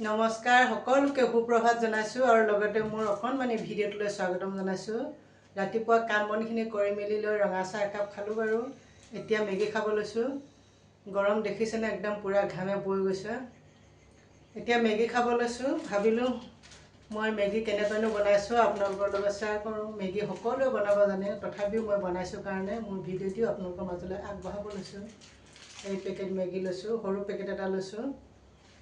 নমস্কাৰ সকলোকে সুপ্ৰভাত জনাইছোঁ আৰু লগতে মোৰ অকণমানি ভিডিঅ'টোলৈ স্বাগতম জনাইছোঁ। ৰাতিপুৱা কাম বনখিনি কৰি মেলি লৈ ৰঙা চাহ একাপ খালোঁ বাৰু। এতিয়া মেগী খাব লৈছোঁ। গৰম দেখিছেনে, একদম পূৰা ঘামে বৈ গৈছে। এতিয়া মেগী খাব লৈছোঁ। ভাবিলোঁ মই মেগী কেনেকৈনো বনাইছোঁ আপোনালোকৰ লগত শ্বেয়াৰ কৰোঁ। মেগী সকলোৱে বনাব জানে, তথাপিও মই বনাইছোঁ কাৰণে মোৰ ভিডিঅ'টো আপোনালোকৰ মাজলৈ আগবঢ়াব লৈছোঁ। এই পেকেট মেগী লৈছোঁ, সৰু পেকেট এটা লৈছোঁ।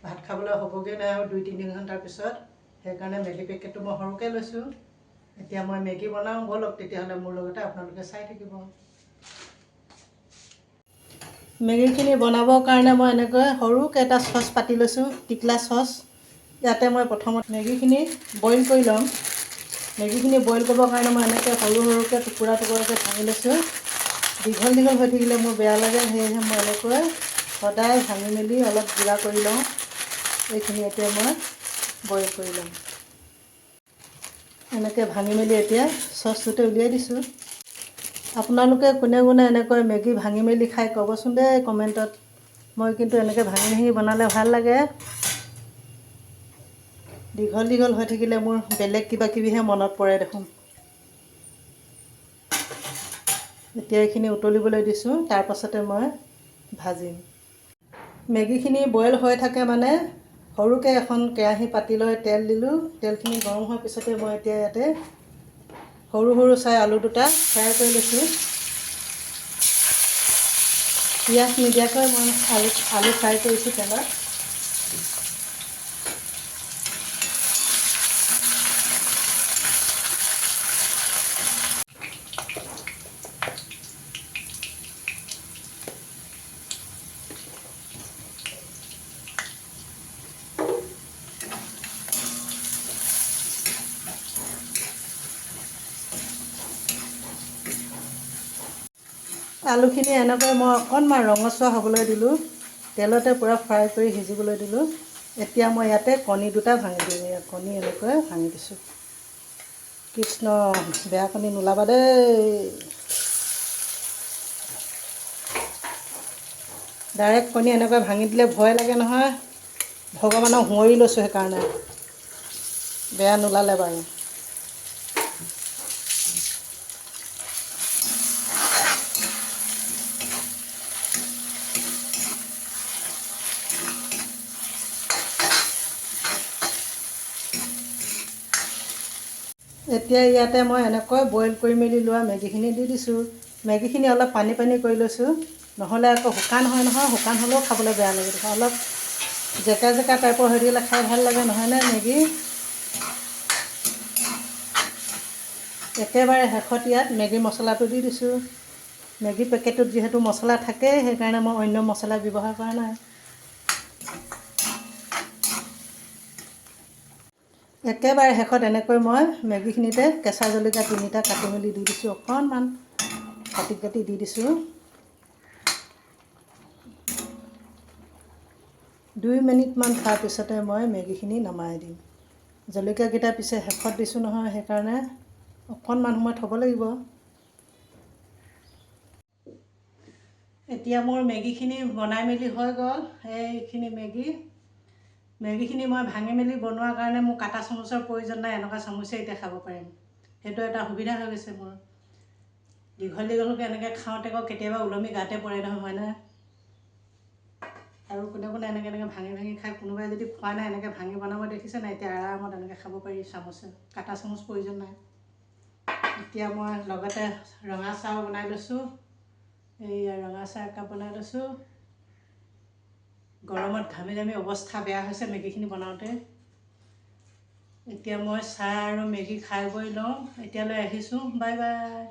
ভাত খাবলৈ হ'বগৈ নাই আৰু 2-3 ঘণ্টাৰ পিছত, সেইকাৰণে মেগী পেকেটটো মই সৰুকৈ লৈছোঁ। এতিয়া মই মেগী বনাওঁ, ব'লক তেতিয়াহ'লে মোৰ লগতে আপোনালোকে চাই থাকিব। মেগীখিনি বনাবৰ কাৰণে মই এনেকৈ সৰুকৈ এটা চচ পাতি লৈছোঁ, টিকলা চচ। ইয়াতে মই প্ৰথমত মেগীখিনি বইল কৰি ল'ম। মেগীখিনি বইল কৰিবৰ কাৰণে মই এনেকৈ সৰু সৰুকৈ টুকুৰা টুকুৰাকৈ ভাঙি লৈছোঁ। দীঘল দীঘল হৈ থাকিলে মোৰ বেয়া লাগে, সেয়েহে মই এনেকৈ সদায় ভাঙি মেলি অলপ গুড়া কৰি লওঁ। এইখিনি এতিয়া মই বইল কৰি ল'ম। এনেকৈ ভাঙি মেলি এতিয়া চচটোতে উলিয়াই দিছোঁ। আপোনালোকে কোনে কোনে এনেকৈ মেগী ভাঙি মেলি খাই ক'বচোন দেই কমেণ্টত। মই কিন্তু এনেকৈ ভাঙি ভাঙি বনালে ভাল লাগে। দীঘল দীঘল হৈ থাকিলে মোৰ বেলেগ কিবা কিবিহে মনত পৰে দেখোন। এতিয়া এইখিনি উতলিবলৈ দিছোঁ, তাৰপাছতে মই ভাজিম। মেগীখিনি বইল হৈ থাকে মানে সৰুকৈ এখন কেৰাহী পাতি লৈ তেল দিলোঁ। তেলখিনি গৰম হোৱাৰ পিছতে মই এতিয়া ইয়াতে সৰু সৰু চাই আলু দুটা ফ্ৰাই কৰি লৈছোঁ। পিঁয়াজ নিদিয়াকৈ মই আলু ফ্ৰাই কৰিছোঁ তেলত। আলুখিনি এনেকৈ মই অকণমান ৰঙচুৱা হ'বলৈ দিলোঁ। তেলতে পূৰা ফ্ৰাই কৰি সিজিবলৈ দিলোঁ। এতিয়া মই ইয়াতে কণী দুটা ভাঙি দিওঁ। কণী এনেকৈ ভাঙি দিছোঁ। কৃষ্ণ, বেয়া কণী নোলাবা দেই। ডাইৰেক্ট কণী এনেকৈ ভাঙি দিলে ভয় লাগে নহয়। ভগৱানক সুঁৱৰি লৈছোঁ সেইকাৰণে। বেয়া নোলালে বাৰু। এতিয়া ইয়াতে মই এনেকৈ বইল কৰি মেলি লোৱা মেগীখিনি দি দিছোঁ। মেগীখিনি অলপ পানী পানী কৰি লৈছোঁ, নহ'লে আকৌ শুকান হয় নহয়। শুকান হ'লেও খাবলৈ বেয়া লাগে দেখোন। অলপ জেকা জেকা টাইপৰ হৈ থাকিলে খাই ভাল লাগে নহয়নে মেগী। একেবাৰে শেষত ইয়াত মেগী মছলাটো দি দিছোঁ। মেগী পেকেটটোত যিহেতু মছলা থাকেই, সেইকাৰণে মই অন্য মছলা ব্যৱহাৰ কৰা নাই। একেবাৰে শেষত এনেকৈ মই মেগীখিনিতে কেঁচা জলকীয়া 3টা কাটি মেলি দি দিছোঁ। অকণমান কাটি কাটি দি দিছোঁ। 2 মিনিটমান থোৱাৰ পিছতে মই মেগীখিনি নমাই দিম। জলকীয়াকেইটা পিছে শেষত দিছোঁ নহয়, সেইকাৰণে অকণমান সময় থ'ব লাগিব। এতিয়া মোৰ মেগীখিনি বনাই মেলি হৈ গ'ল। এইখিনি মেগীখিনি মই ভাঙি মেলি বনোৱাৰ কাৰণে মোৰ কাটা চামুচৰ প্ৰয়োজন নাই। এনেকুৱা চামুচে এতিয়া খাব পাৰিম। সেইটো এটা সুবিধা হৈ গৈছে মোৰ। দীঘল দীঘলকৈ এনেকৈ খাওঁতে আকৌ কেতিয়াবা ওলমি গাতে পৰে নহয়, হয়নে? আৰু কোনে কোনে এনেকৈ ভাঙি ভাঙি খাই, কোনোবাই যদি খোৱা নাই এনেকৈ ভাঙি বনাব দেখিছে নাই? এতিয়া আৰামত এনেকৈ খাব পাৰি চামুচে। কাটা চামুচ প্ৰয়োজন নাই। এতিয়া মই লগতে ৰঙা চাহো বনাই লৈছোঁ। এইয়া ৰঙা চাহ একাপ বনাই লৈছোঁ। গৰমত ঘামি ঘামি অৱস্থা বেয়া হৈছে মেগীখিনি বনাওঁতে। এতিয়া মই চাহ আৰু মেগী খাই বৈ লওঁ। এতিয়ালৈ আহিছোঁ, বাই বাই।